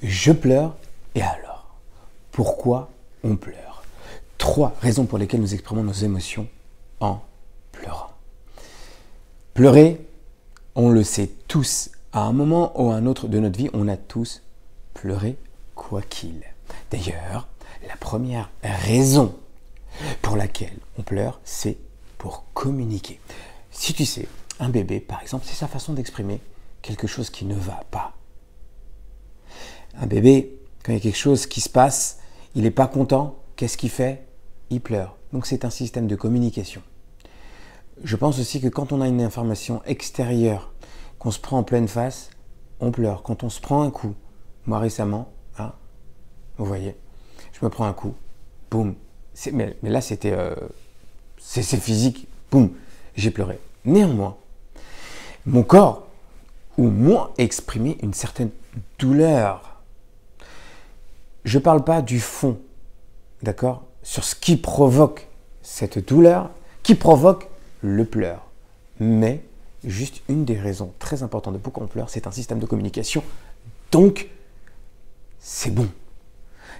Je pleure, et alors? Pourquoi on pleure? 3 raisons pour lesquelles nous exprimons nos émotions en pleurant. Pleurer, on le sait tous, à un moment ou à un autre de notre vie, on a tous pleuré quoi qu'il. D'ailleurs, la première raison pour laquelle on pleure, c'est pour communiquer. Si tu sais, un bébé, par exemple, c'est sa façon d'exprimer quelque chose qui ne va pas. Un bébé, quand il y a quelque chose qui se passe, il n'est pas content, qu'est-ce qu'il fait? Il pleure. Donc c'est un système de communication. Je pense aussi que quand on a une information extérieure, qu'on se prend en pleine face, on pleure. Quand on se prend un coup, moi récemment, hein, vous voyez, je me prends un coup, boum. Mais là c'était c'est physique, boum, j'ai pleuré. Néanmoins, mon corps ou moi exprimé une certaine douleur. Je ne parle pas du fond, d'accord, sur ce qui provoque cette douleur, qui provoque le pleur. Mais juste une des raisons très importantes de pourquoi on pleure, c'est un système de communication. Donc, c'est bon.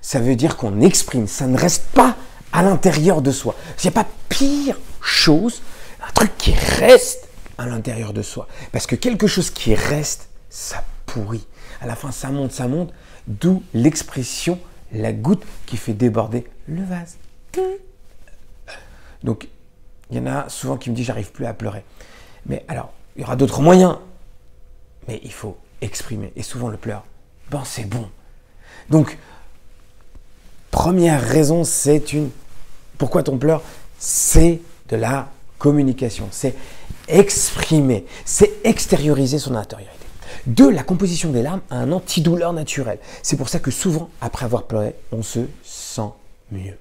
Ça veut dire qu'on exprime, ça ne reste pas à l'intérieur de soi. Il n'y a pas pire chose, un truc qui reste à l'intérieur de soi. Parce que quelque chose qui reste, ça pourrit. À la fin, ça monte, d'où l'expression, la goutte qui fait déborder le vase. Donc, il y en a souvent qui me disent, j'arrive plus à pleurer. Mais alors, il y aura d'autres moyens. Mais il faut exprimer. Et souvent, le pleur, bon, c'est bon. Donc, première raison, pourquoi on pleure? C'est de la communication. C'est exprimer. C'est extérioriser son intériorité. 2, la composition des larmes a un antidouleur naturel. C'est pour ça que souvent, après avoir pleuré, on se sent mieux.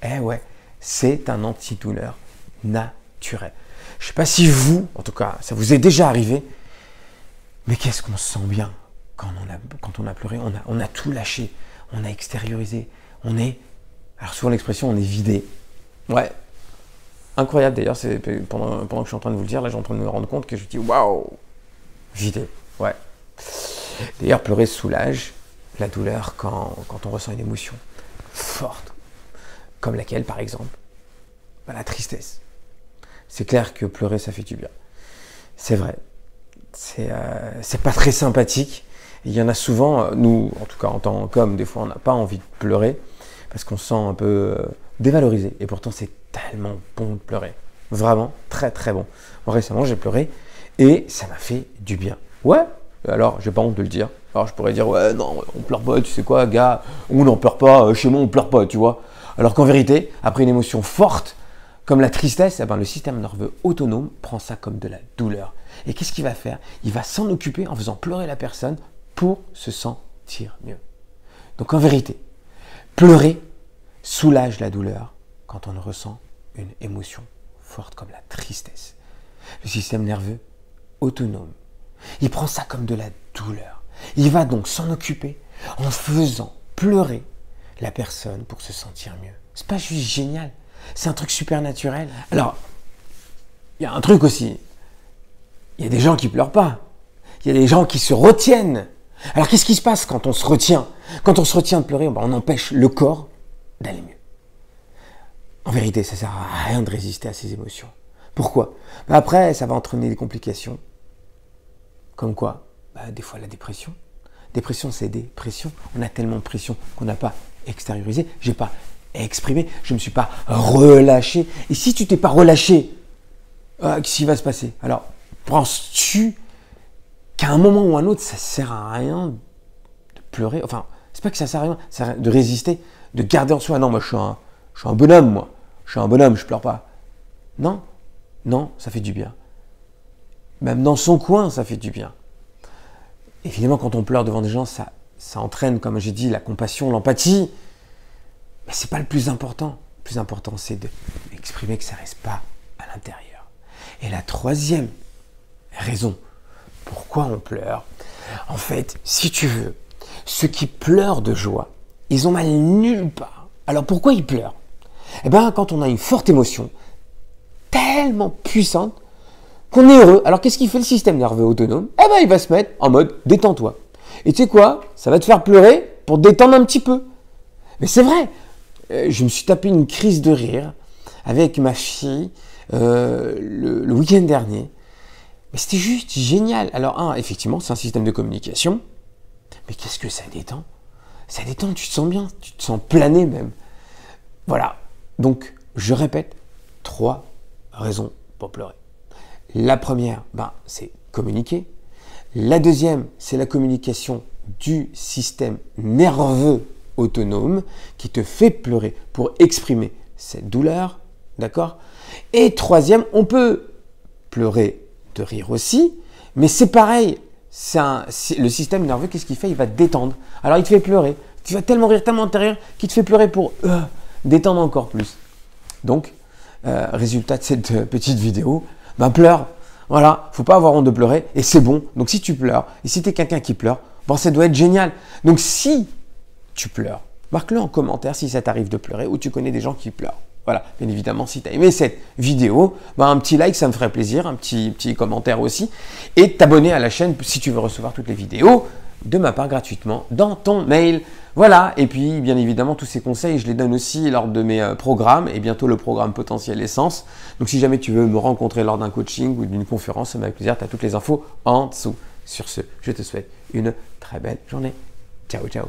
Eh ouais, c'est un antidouleur naturel. Je ne sais pas si vous, en tout cas, ça vous est déjà arrivé, mais qu'est-ce qu'on se sent bien quand on a pleuré, on a tout lâché, on a extériorisé, alors souvent l'expression, on est vidé. Ouais, incroyable d'ailleurs, c'est pendant que je suis en train de vous le dire, là je suis en train de me rendre compte que je dis waouh, vidé, ouais. D'ailleurs, pleurer soulage la douleur quand on ressent une émotion forte, comme laquelle par exemple, la tristesse. C'est clair que pleurer ça fait du bien, c'est vrai. C'est pas très sympathique. Il y en a souvent, nous, en tout cas en tant qu'hommes, des fois on n'a pas envie de pleurer parce qu'on se sent un peu dévalorisé. Et pourtant c'est tellement bon de pleurer. Vraiment très très bon. Moi récemment j'ai pleuré et ça m'a fait du bien. Ouais, alors j'ai pas honte de le dire. Alors je pourrais dire ouais non, on pleure pas, tu sais quoi gars, on n'en pleure pas, chez moi on pleure pas, tu vois. Alors qu'en vérité, après une émotion forte, comme la tristesse, eh ben, le système nerveux autonome prend ça comme de la douleur. Et qu'est-ce qu'il va faire? Il va s'en occuper en faisant pleurer la personne pour se sentir mieux. Donc en vérité, pleurer soulage la douleur quand on ressent une émotion forte comme la tristesse. Le système nerveux autonome, il prend ça comme de la douleur. Il va donc s'en occuper en faisant pleurer la personne pour se sentir mieux. C'est pas juste génial? C'est un truc super naturel. Alors, il y a un truc aussi. Il y a des gens qui pleurent pas. Il y a des gens qui se retiennent. Alors, qu'est-ce qui se passe quand on se retient? Quand on se retient de pleurer, on empêche le corps d'aller mieux. En vérité, ça ne sert à rien de résister à ces émotions. Pourquoi? Après, ça va entraîner des complications. Comme quoi? Des fois, la dépression. Dépression, c'est des pressions. On a tellement de pression qu'on n'a pas extériorisé. J'ai pas exprimé, je ne me suis pas relâché. Et si tu t'es pas relâché, qu'est-ce qui va se passer? Alors, penses-tu qu'à un moment ou un autre, ça sert à rien de pleurer? Enfin, c'est pas que ça sert à rien, ça sert à rien de résister, de garder en soi. Non, moi je suis un bonhomme, moi. Je suis un bonhomme, je pleure pas. Non, ça fait du bien. Même dans son coin, ça fait du bien. Évidemment, quand on pleure devant des gens, ça entraîne, comme j'ai dit, la compassion, l'empathie. Mais ce n'est pas le plus important. Le plus important, c'est d'exprimer que ça ne reste pas à l'intérieur. Et la 3e raison pourquoi on pleure, en fait, si tu veux, ceux qui pleurent de joie, ils ont mal nulle part. Alors pourquoi ils pleurent? Eh bien, quand on a une forte émotion, tellement puissante, qu'on est heureux, alors qu'est-ce qu'il fait le système nerveux autonome? Eh bien, il va se mettre en mode détends-toi. Et tu sais quoi? Ça va te faire pleurer pour te détendre un petit peu. Mais c'est vrai. Je me suis tapé une crise de rire avec ma fille le week-end dernier. Mais c'était juste génial. Alors, effectivement, c'est un système de communication. Mais qu'est-ce que ça détend? Ça détend, tu te sens bien, tu te sens plané même. Voilà. Donc, je répète, 3 raisons pour pleurer. La première, c'est communiquer. La deuxième, c'est la communication du système nerveux autonome qui te fait pleurer pour exprimer cette douleur. D'accord? Et troisième, on peut pleurer de rire aussi, mais c'est pareil. Le système nerveux, qu'est-ce qu'il fait? Il va te détendre. Alors, il te fait pleurer. Tu vas tellement rire, tellement te rire, qu'il te fait pleurer pour détendre encore plus. Donc, résultat de cette petite vidéo, pleure. Voilà, faut pas avoir honte de pleurer et c'est bon. Donc, si tu pleures et si tu es quelqu'un qui pleure, ça doit être génial. Donc, si tu pleures, marque-le en commentaire si ça t'arrive de pleurer ou tu connais des gens qui pleurent. Voilà, bien évidemment, si tu as aimé cette vidéo, un petit like, ça me ferait plaisir, un petit commentaire aussi. Et t'abonner à la chaîne si tu veux recevoir toutes les vidéos de ma part gratuitement dans ton mail. Voilà, et puis bien évidemment, tous ces conseils, je les donne aussi lors de mes programmes et bientôt le programme Potentiel Essence. Donc si jamais tu veux me rencontrer lors d'un coaching ou d'une conférence, ça m'avait plaisir, tu as toutes les infos en dessous. Sur ce, je te souhaite une très belle journée. Ciao, ciao.